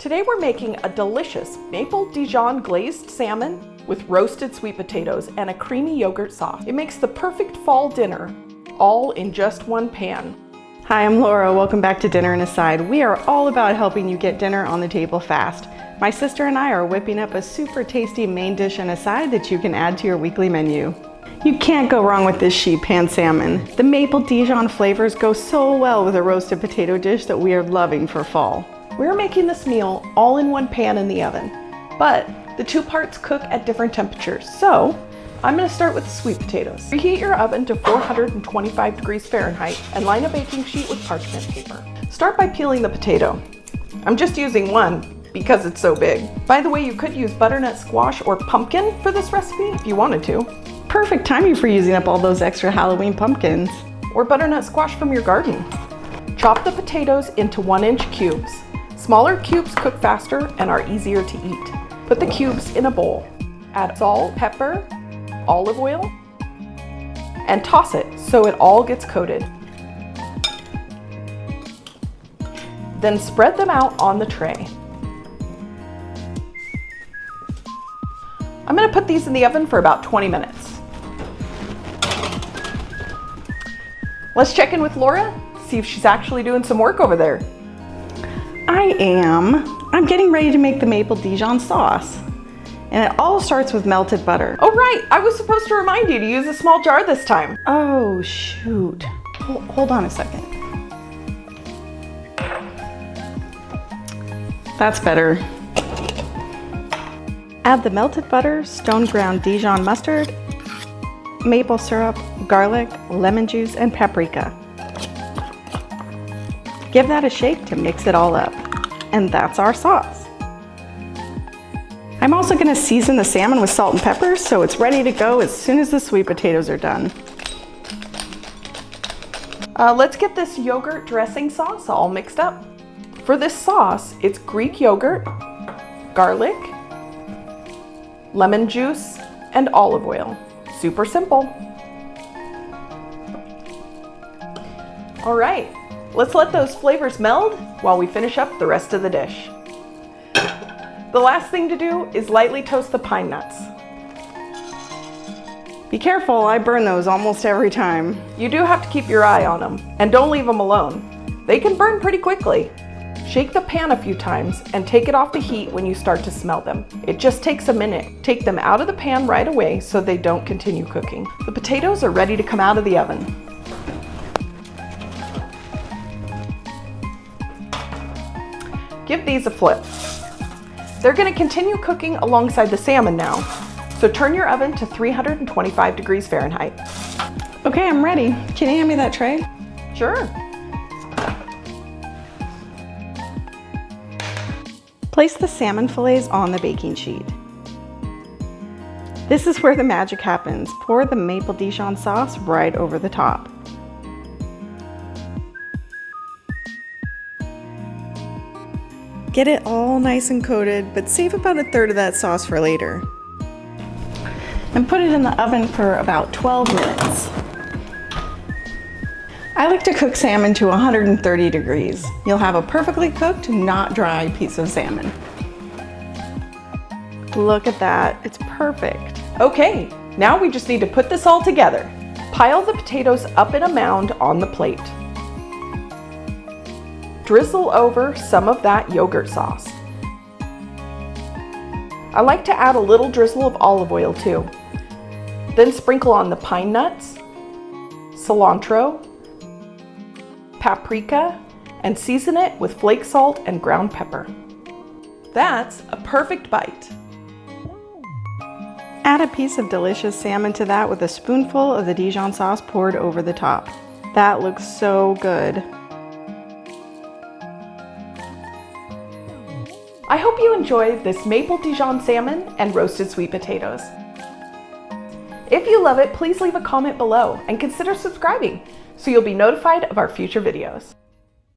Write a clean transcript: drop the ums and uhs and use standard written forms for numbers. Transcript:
Today we're making a delicious Maple Dijon glazed salmon with roasted sweet potatoes and a creamy yogurt sauce. It makes the perfect fall dinner, all in just one pan. Hi, I'm Laura. Welcome back to Dinner and Aside. We are all about helping you get dinner on the table fast. My sister and I are whipping up a super tasty main dish and a side that you can add to your weekly menu. You can't go wrong with this sheet pan salmon. The Maple Dijon flavors go so well with a roasted potato dish that we are loving for fall. We're making this meal all in one pan in the oven, but the two parts cook at different temperatures. So I'm going to start with the sweet potatoes. Preheat your oven to 425 degrees Fahrenheit and line a baking sheet with parchment paper. Start by peeling the potato. I'm just using one because it's so big. By the way, you could use butternut squash or pumpkin for this recipe if you wanted to. Perfect timing for using up all those extra Halloween pumpkins. Or butternut squash from your garden. Chop the potatoes into 1-inch cubes. Smaller cubes cook faster and are easier to eat. Put the cubes in a bowl. Add salt, pepper, olive oil, and toss it so it all gets coated. Then spread them out on the tray. I'm going to put these in the oven for about 20 minutes. Let's check in with Laura, see if she's actually doing some work over there. I am. I'm getting ready to make the Maple Dijon sauce. And it all starts with melted butter. Oh right, I was supposed to remind you to use a small jar this time. Oh shoot. Hold on a second. That's better. Add the melted butter, stone ground Dijon mustard, maple syrup, garlic, lemon juice, and paprika. Give that a shake to mix it all up. And that's our sauce. I'm also gonna season the salmon with salt and pepper so it's ready to go as soon as the sweet potatoes are done. Let's get this yogurt dressing sauce all mixed up. For this sauce, it's Greek yogurt, garlic, lemon juice, and olive oil. Super simple. All right, let's let those flavors meld while we finish up the rest of the dish. The last thing to do is lightly toast the pine nuts. Be careful, I burn those almost every time. You do have to keep your eye on them, and don't leave them alone. They can burn pretty quickly. Shake the pan a few times and take it off the heat when you start to smell them. It just takes a minute. Take them out of the pan right away so they don't continue cooking. The potatoes are ready to come out of the oven. Give these a flip. They're going to continue cooking alongside the salmon now, so turn your oven to 325 degrees Fahrenheit. Okay, I'm ready. Can you hand me that tray? Sure. Place the salmon fillets on the baking sheet. This is where the magic happens. Pour the Maple Dijon sauce right over the top. Get it all nice and coated, but save about a third of that sauce for later. And put it in the oven for about 12 minutes. I like to cook salmon to 130 degrees. You'll have a perfectly cooked, not dry piece of salmon. Look at that, it's perfect. Okay, now we just need to put this all together. Pile the potatoes up in a mound on the plate. Drizzle over some of that yogurt sauce. I like to add a little drizzle of olive oil too. Then sprinkle on the pine nuts, cilantro, paprika, and season it with flake salt and ground pepper. That's a perfect bite. Add a piece of delicious salmon to that with a spoonful of the Dijon sauce poured over the top. That looks so good. I hope you enjoyed this Maple Dijon salmon and roasted sweet potatoes. If you love it, please leave a comment below and consider subscribing so you'll be notified of our future videos.